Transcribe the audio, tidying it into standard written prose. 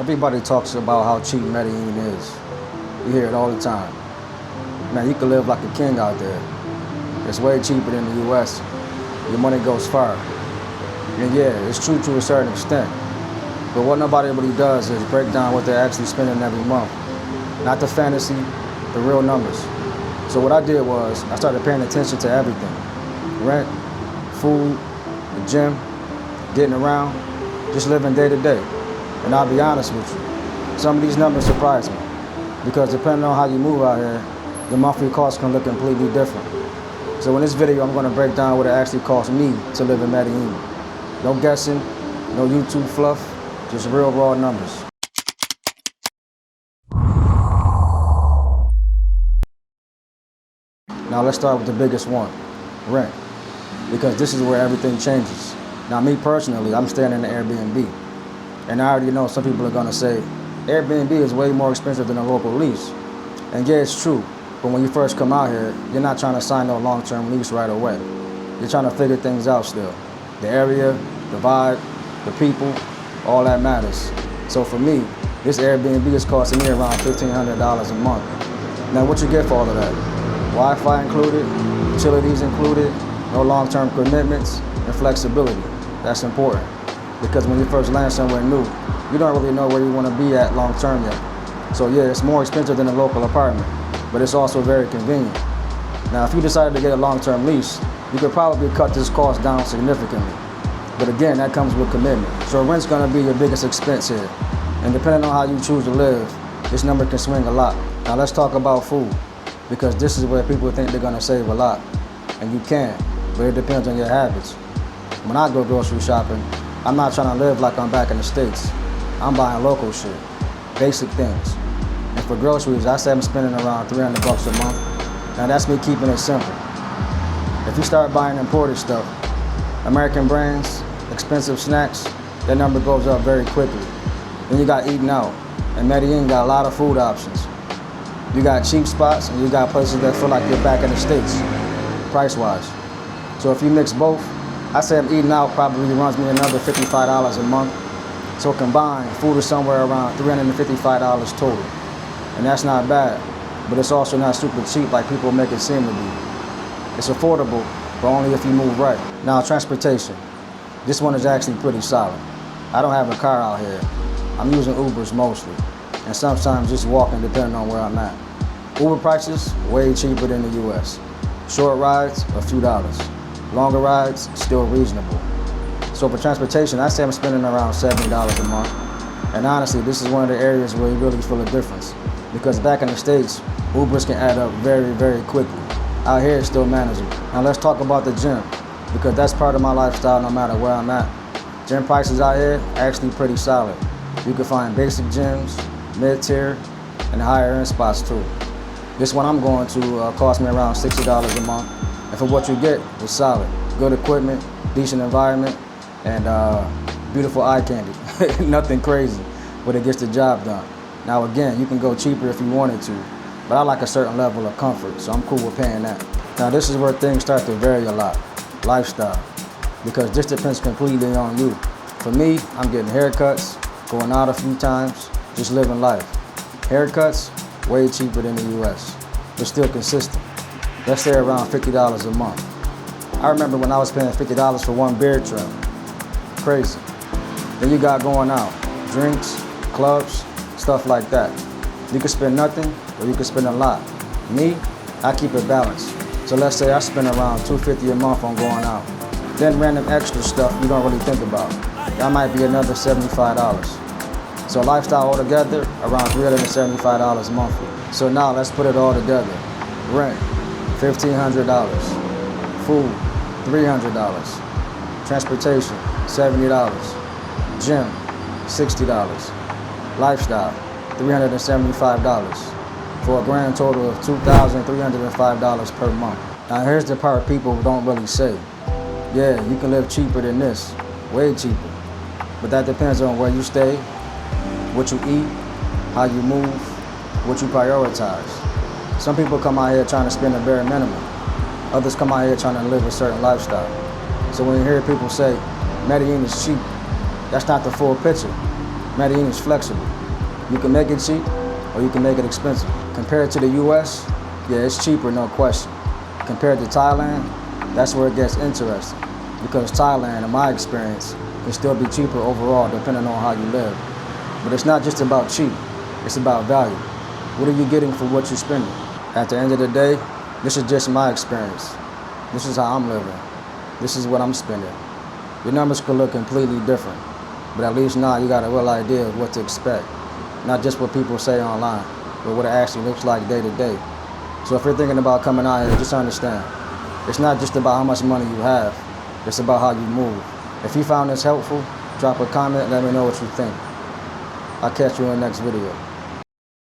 Everybody talks about how cheap Medellin is. You hear it all the time. Man, you can live like a king out there. It's way cheaper than the US. Your money goes far. And yeah, it's true to a certain extent. But what nobody really does is break down what they're actually spending every month. Not the fantasy, the real numbers. So what I did was, I started paying attention to everything. Rent, food, the gym, getting around, just living day to day. And I'll be honest with you, some of these numbers surprise me. Because depending on how you move out here, the monthly costs can look completely different. So in this video, I'm gonna break down what it actually costs me to live in Medellin. No guessing, no YouTube fluff, just real raw numbers. Now let's start with the biggest one, rent. Because this is where everything changes. Now me personally, I'm staying in an Airbnb. And I already know some people are gonna say, Airbnb is way more expensive than a local lease. And yeah, it's true. But when you first come out here, you're not trying to sign no long-term lease right away. You're trying to figure things out still. The area, the vibe, the people, all that matters. So for me, this Airbnb is costing me around $1,500 a month. Now what you get for all of that? Wi-Fi included, utilities included, no long-term commitments, and flexibility. That's important. Because when you first land somewhere new, you don't really know where you want to be at long-term yet. So yeah, it's more expensive than a local apartment, but it's also very convenient. Now, if you decided to get a long-term lease, you could probably cut this cost down significantly. But again, that comes with commitment. So rent's gonna be your biggest expense here. And depending on how you choose to live, this number can swing a lot. Now let's talk about food, because this is where people think they're gonna save a lot. And you can, but it depends on your habits. When I go grocery shopping, I'm not trying to live like I'm back in the States. I'm buying local shit, basic things. And for groceries, I say I'm spending around $300 a month. Now that's me keeping it simple. If you start buying imported stuff, American brands, expensive snacks, that number goes up very quickly. Then you got eating out. And Medellin got a lot of food options. You got cheap spots and you got places that feel like you're back in the States, price-wise. So if you mix both, I say I'm eating out probably runs me another $55 a month. So combined, food is somewhere around $355 total. And that's not bad, but it's also not super cheap like people make it seem to be. It's affordable, but only if you move right. Now, transportation. This one is actually pretty solid. I don't have a car out here. I'm using Ubers mostly, and sometimes just walking depending on where I'm at. Uber prices, way cheaper than the US. Short rides, a few dollars. Longer rides, still reasonable. So for transportation, I say I'm spending around $70 a month. And honestly, this is one of the areas where you really feel a difference. Because back in the States, Ubers can add up very, very quickly. Out here, it's still manageable. Now let's talk about the gym, because that's part of my lifestyle no matter where I'm at. Gym prices out here, actually pretty solid. You can find basic gyms, mid-tier, and higher end spots too. This one I'm going to cost me around $60 a month. And for what you get, it's solid. Good equipment, decent environment, and beautiful eye candy. Nothing crazy, but it gets the job done. Now again, you can go cheaper if you wanted to, but I like a certain level of comfort, so I'm cool with paying that. Now this is where things start to vary a lot. Lifestyle, because this depends completely on you. For me, I'm getting haircuts, going out a few times, just living life. Haircuts, way cheaper than the US, but still consistent. Let's say around $50 a month. I remember when I was paying $50 for one beard trim. Crazy. Then you got going out, drinks, clubs, stuff like that. You can spend nothing or you can spend a lot. Me, I keep it balanced. So let's say I spend around $250 a month on going out. Then random extra stuff you don't really think about. That might be another $75. So lifestyle altogether, around $375 monthly. So now let's put it all together. Rent, $1,500. Food, $300. Transportation, $70. Gym, $60. Lifestyle, $375. For a grand total of $2,305 per month. Now here's the part people don't really say. Yeah, you can live cheaper than this, way cheaper. But that depends on where you stay, what you eat, how you move, what you prioritize. Some people come out here trying to spend the bare minimum. Others come out here trying to live a certain lifestyle. So when you hear people say, Medellin is cheap, that's not the full picture. Medellin is flexible. You can make it cheap or you can make it expensive. Compared to the US, yeah, it's cheaper, no question. Compared to Thailand, that's where it gets interesting. Because Thailand, in my experience, can still be cheaper overall depending on how you live. But it's not just about cheap, it's about value. What are you getting for what you're spending? At the end of the day, this is just my experience. This is how I'm living. This is what I'm spending. Your numbers could look completely different, but at least now you got a real idea of what to expect. Not just what people say online, but what it actually looks like day to day. So if you're thinking about coming out here, just understand, it's not just about how much money you have, it's about how you move. If you found this helpful, drop a comment and let me know what you think. I'll catch you in the next video.